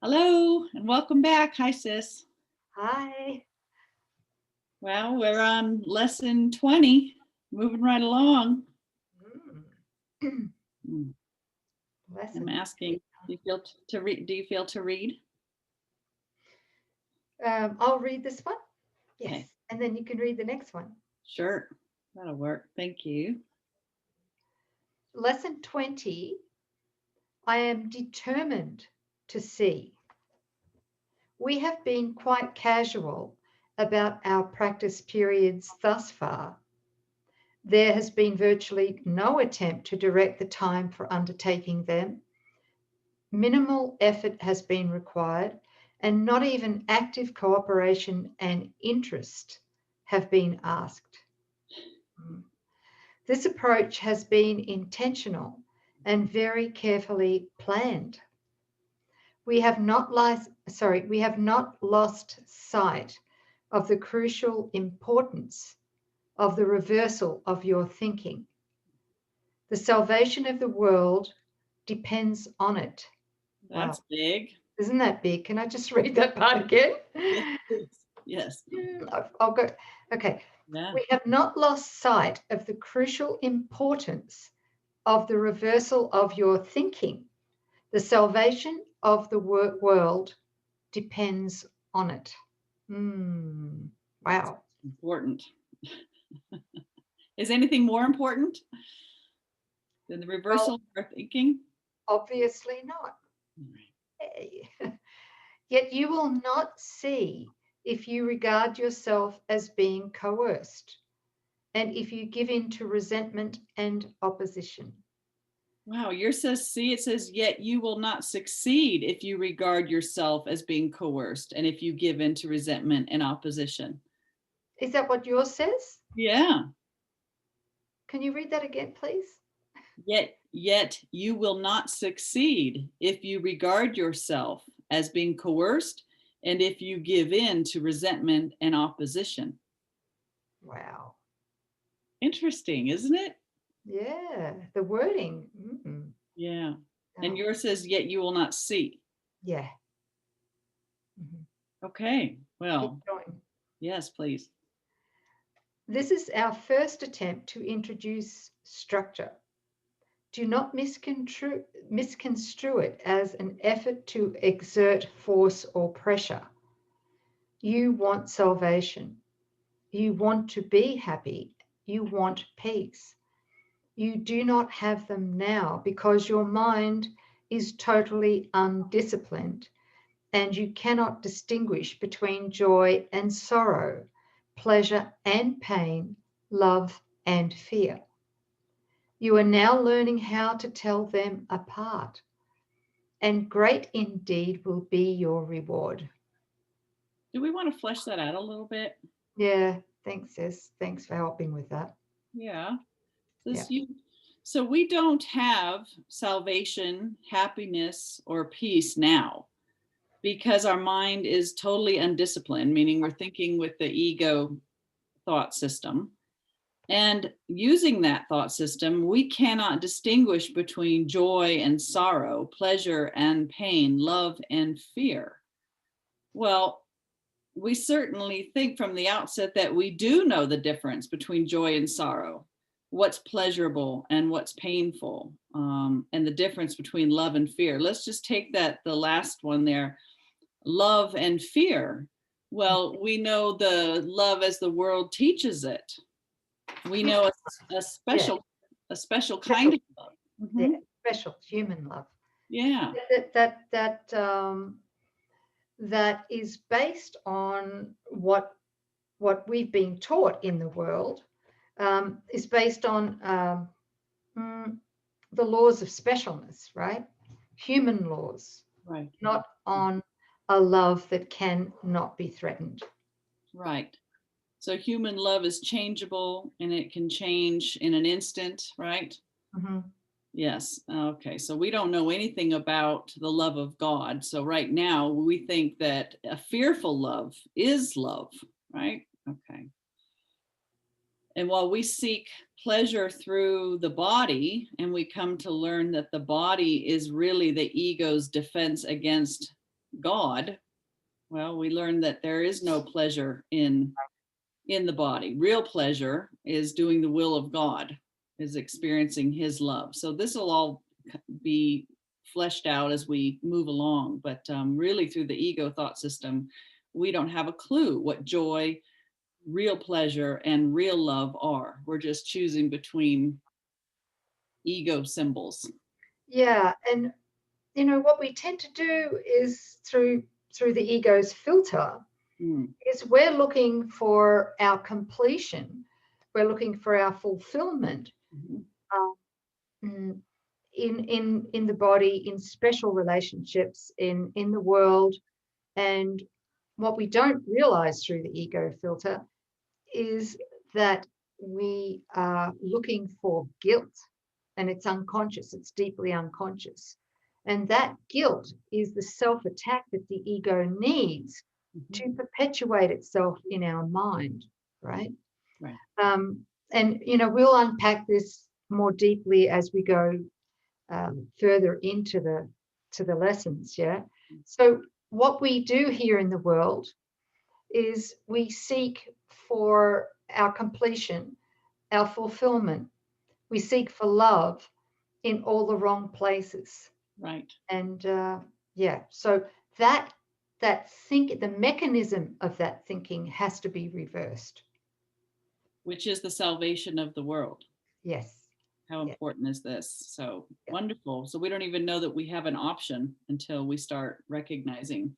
Hello and welcome back. Hi, sis. Hi. Well, we're on lesson 20, moving right along. Mm. I'm Lesson. asking, do you feel to read? Do you feel to read? I'll read this one. Yes. Okay. And then you can read the next one. Sure, that'll work. Thank you. Lesson 20. I am determined to see. We have been quite casual about our practice periods thus far. There has been virtually no attempt to direct the time for undertaking them. Minimal effort has been required, and not even active cooperation and interest have been asked. This approach has been intentional and very carefully planned. We have not lost sight of the crucial importance of the reversal of your thinking. The salvation of the world depends on it. That's Wow. big. Isn't that big? Can I just read that part again? Yes. I'll go. Okay. Yeah. We have not lost sight of the crucial importance of the reversal of your thinking. The salvation of the world depends on it. Wow. Important. Is anything more important than the reversal of our thinking? Obviously not. Yet you will not see if you regard yourself as being coerced, and if you give in to resentment and opposition. Wow, yours says, see, it says, yet you will not succeed if you regard yourself as being coerced and if you give in to resentment and opposition. Is that what yours says? Yeah. Can you read that again, please? Yet you will not succeed if you regard yourself as being coerced and if you give in to resentment and opposition. Wow. Interesting, isn't it? Yeah, the wording. Yeah. Oh. And yours says, yet you will not see. Yeah. Okay, well, Keep going. yes, please. This is our first attempt to introduce structure. Do not misconstrue it as an effort to exert force or pressure. You want salvation. You want to be happy. You want peace. You do not have them now because your mind is totally undisciplined, and you cannot distinguish between joy and sorrow, pleasure and pain, love and fear. You are now learning how to tell them apart, and great indeed will be your reward. Do we want to flesh that out a little bit? Yeah, thanks, sis. Thanks for helping with that. Yeah. So we don't have salvation, happiness, or peace now because our mind is totally undisciplined, meaning we're thinking with the ego thought system. And using that thought system, we cannot distinguish between joy and sorrow, pleasure and pain, love and fear. Well, we certainly think from the outset that we do know the difference between joy and sorrow, what's pleasurable and what's painful, and the difference between love and fear. Let's just take the last one there, love and fear. Well, we know the love as the world teaches it. We know a special kind of love. Yeah, special human love. Yeah. That is based on what we've been taught in the world, is based on the laws of specialness, right? Human laws, Right. not on a love that cannot be threatened. Right. So human love is changeable and it can change in an instant, right? Mm-hmm. Yes. Okay. So we don't know anything about the love of God. So right now we think that a fearful love is love, right? Okay. And while we seek pleasure through the body, and we come to learn that the body is really the ego's defense against God, well, we learn that there is no pleasure in the body. Real pleasure is doing the will of God, is experiencing his love. So this will all be fleshed out as we move along, but really through the ego thought system, we don't have a clue what joy, real pleasure, and real love are. We're just choosing between ego symbols. Yeah, and what we tend to do is through the ego's filter is we're looking for our completion, we're looking for our fulfillment in the body, in special relationships, in the world. And what we don't realize through the ego filter is that we are looking for guilt, and it's unconscious, it's deeply unconscious. And that guilt is the self-attack that the ego needs to perpetuate itself in our mind, right? Right. And we'll unpack this more deeply as we go further into the lessons. Yeah. So what we do here in the world is we seek for our completion, our fulfillment. We seek for love in all the wrong places. Right. And so the mechanism of that thinking has to be reversed. Which is the salvation of the world. Yes. How important is this? So wonderful. So we don't even know that we have an option until we start recognizing.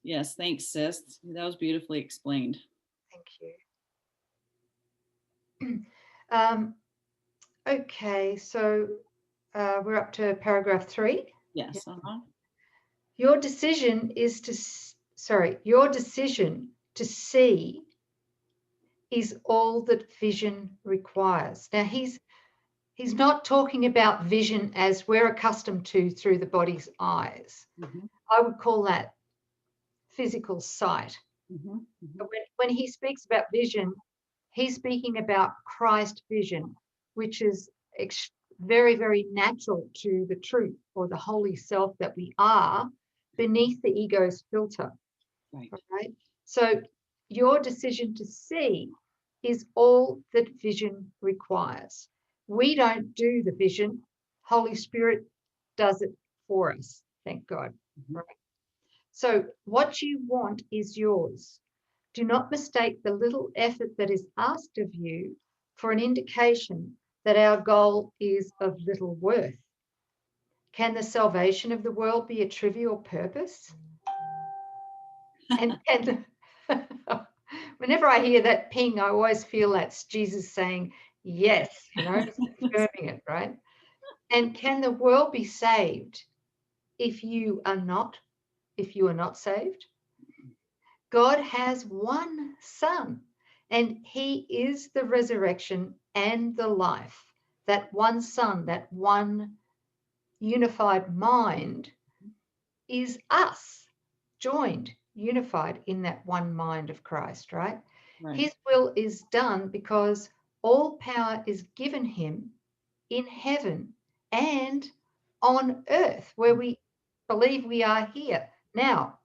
Yes, thanks, sis. That was beautifully explained. Thank you. Okay, so we're up to paragraph 3. Yes. Your decision to see is all that vision requires. Now he's not talking about vision as we're accustomed to through the body's eyes. I would call that physical sight. But when he speaks about vision, he's speaking about Christ vision, which is very, very natural to the truth or the holy self that we are beneath the ego's filter. Right? So your decision to see is all that vision requires. We don't do the vision. Holy Spirit does it for us. Thank God. Right? So what you want is yours. Do not mistake the little effort that is asked of you for an indication that our goal is of little worth. Can the salvation of the world be a trivial purpose? And whenever I hear that ping, I always feel that's Jesus saying, yes, confirming it, right? And can the world be saved if you are not saved? God has one Son, and he is the resurrection and the life. That one Son, that one unified mind is us, joined, unified in that one mind of Christ, right? His will is done because all power is given him in heaven and on earth, where we believe we are here now.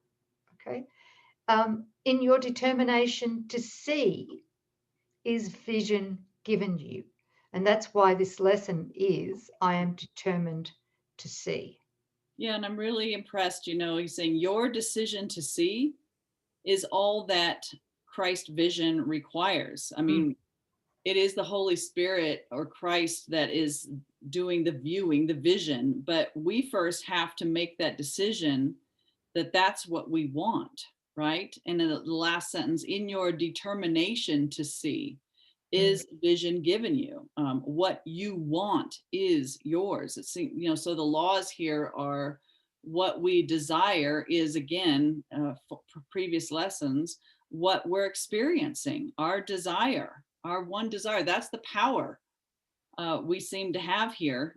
Okay. In your determination to see is vision given you. And that's why this lesson is, I am determined to see. Yeah, and I'm really impressed, he's saying your decision to see is all that Christ vision requires. I mean, it is the Holy Spirit or Christ that is doing the viewing, the vision, but we first have to make that decision that that's what we want, right? And in the last sentence, in your determination to see is vision given you. What you want is yours. It's, so the laws here are what we desire is, again, for previous lessons, what we're experiencing, our desire, our one desire. That's the power we seem to have here.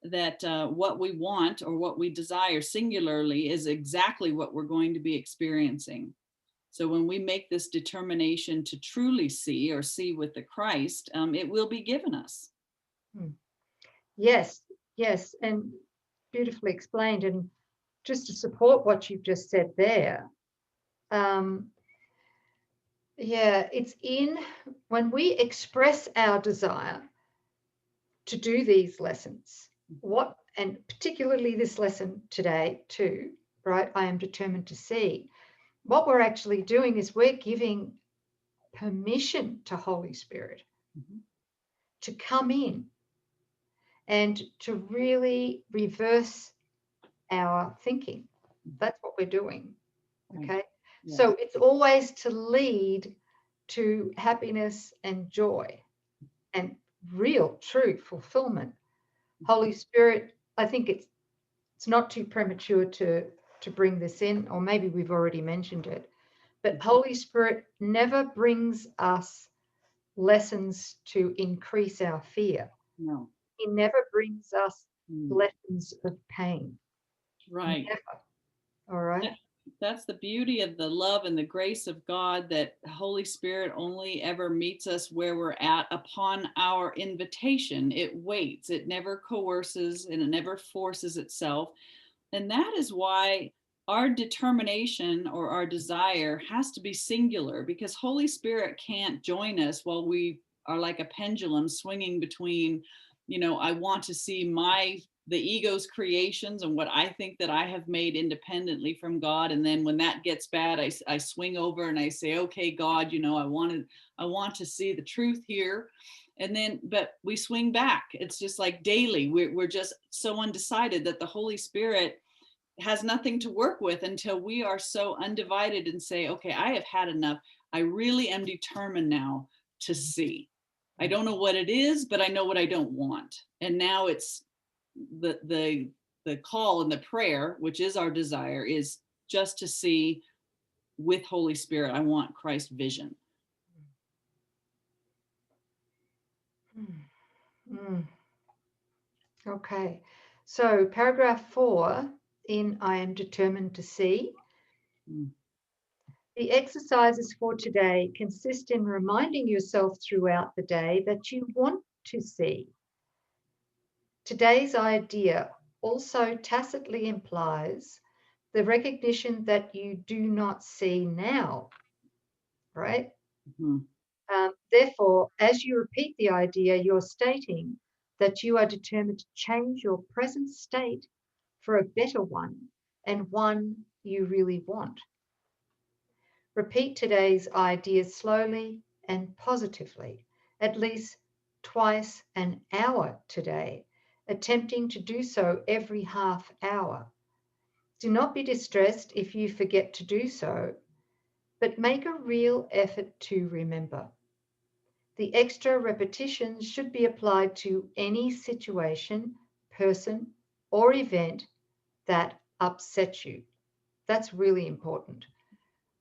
That what we want or what we desire singularly is exactly what we're going to be experiencing. So when we make this determination to truly see or see with the Christ, it will be given us. Yes, and beautifully explained. And just to support what you've just said there, it's when we express our desire to do these lessons, and particularly this lesson today too, right? I am determined to see. What we're actually doing is we're giving permission to Holy Spirit to come in and to really reverse our thinking. That's what we're doing. Okay. Yeah. So it's always to lead to happiness and joy and real, true fulfillment. Holy Spirit, I think it's not too premature to bring this in, or maybe we've already mentioned it, but Holy Spirit never brings us lessons to increase our fear. No. He never brings us lessons of pain. Right. Never. All right. That's the beauty of the love and the grace of God, that Holy Spirit only ever meets us where we're at upon our invitation. It waits, it never coerces, and it never forces itself. And that is why our determination or our desire has to be singular, because Holy Spirit can't join us while we are like a pendulum swinging between, I want to see the ego's creations and what I think that I have made independently from God. And then when that gets bad, I swing over and I say, okay, God, I want to see the truth here. And then, but we swing back. It's just like daily. We're just so undecided that the Holy Spirit has nothing to work with until we are so undivided and say, okay, I have had enough. I really am determined now to see. I don't know what it is, but I know what I don't want. And now it's the call and the prayer, which is our desire, is just to see with Holy Spirit. I want Christ's vision. Okay, so paragraph 4 in I am determined to see. The exercises for today consist in reminding yourself throughout the day that you want to see. Today's idea also tacitly implies the recognition that you do not see now, right? Therefore, as you repeat the idea, you're stating that you are determined to change your present state for a better one, and one you really want. Repeat today's idea slowly and positively, at least twice an hour today, attempting to do so every half hour. Do not be distressed if you forget to do so, but make a real effort to remember. The extra repetitions should be applied to any situation, person, or event that upsets you. That's really important.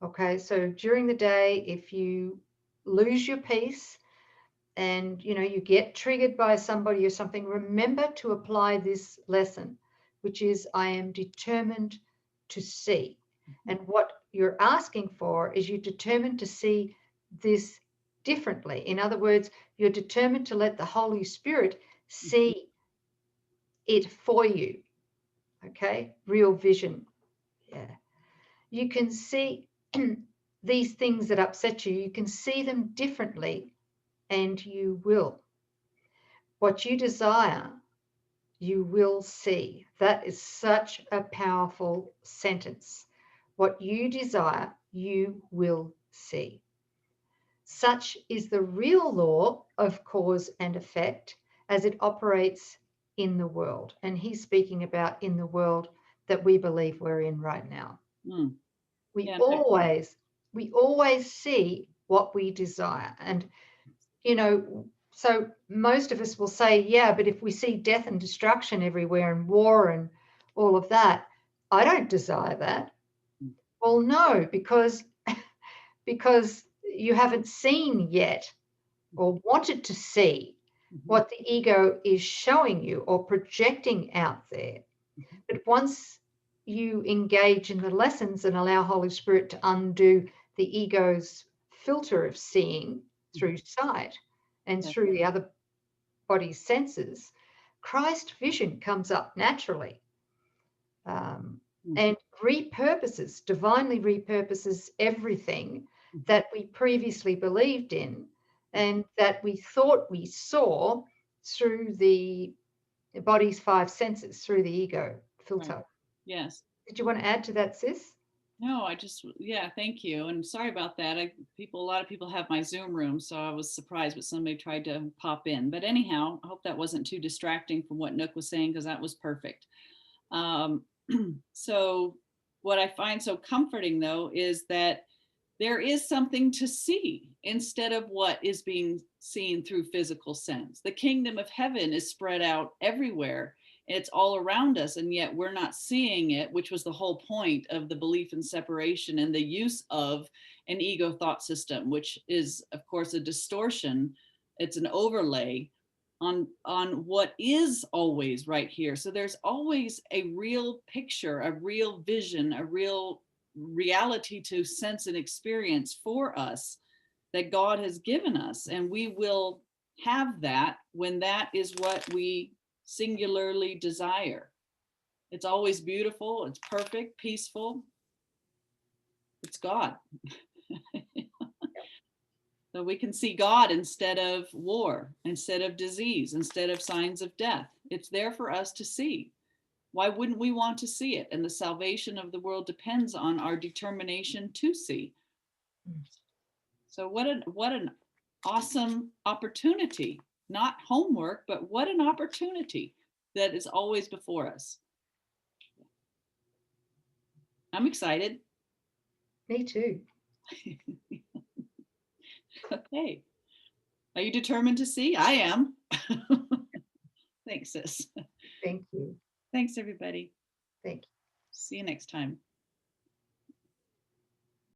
Okay, so during the day, if you lose your peace and you get triggered by somebody or something, remember to apply this lesson, which is I am determined to see. And what you're asking for is you're determined to see this differently. In other words, you're determined to let the Holy Spirit see it for you. Okay, real vision. Yeah. You can see these things that upset you, you can see them differently, and you will. What you desire, you will see. That is such a powerful sentence. What you desire, you will see. Such is the real law of cause and effect as it operates in the world. And he's speaking about in the world that we believe we're in right now. We always see what we desire. And, so most of us will say, yeah, but if we see death and destruction everywhere and war and all of that, I don't desire that. Well, no, because you haven't seen yet or wanted to see what the ego is showing you or projecting out there. But once you engage in the lessons and allow Holy Spirit to undo the ego's filter of seeing through sight and through the other body's senses, Christ vision comes up naturally. and repurposes, divinely repurposes everything that we previously believed in and that we thought we saw through the body's 5 senses, through the ego filter. Right. Yes. Did you want to add to that, sis? No, yeah, thank you. And sorry about that. A lot of people have my Zoom room, so I was surprised, but somebody tried to pop in. But anyhow, I hope that wasn't too distracting from what Nouk was saying, because that was perfect. So what I find so comforting, though, is that there is something to see instead of what is being seen through physical sense. The kingdom of heaven is spread out everywhere. It's all around us, and yet we're not seeing it, which was the whole point of the belief in separation and the use of an ego thought system, which is, of course, a distortion. It's an overlay on what is always right here. So there's always a real picture, a real vision, a real reality to sense and experience for us that God has given us. And we will have that when that is what we singularly desire. It's always beautiful, it's perfect, peaceful. It's God. So we can see God instead of war, instead of disease, instead of signs of death. It's there for us to see. Why wouldn't we want to see it? And the salvation of the world depends on our determination to see. So what an awesome opportunity. Not homework, but what an opportunity that is always before us. I'm excited. Me too. Okay. Are you determined to see? I am. Thanks, sis. Thank you. Thanks, everybody. Thank you. See you next time.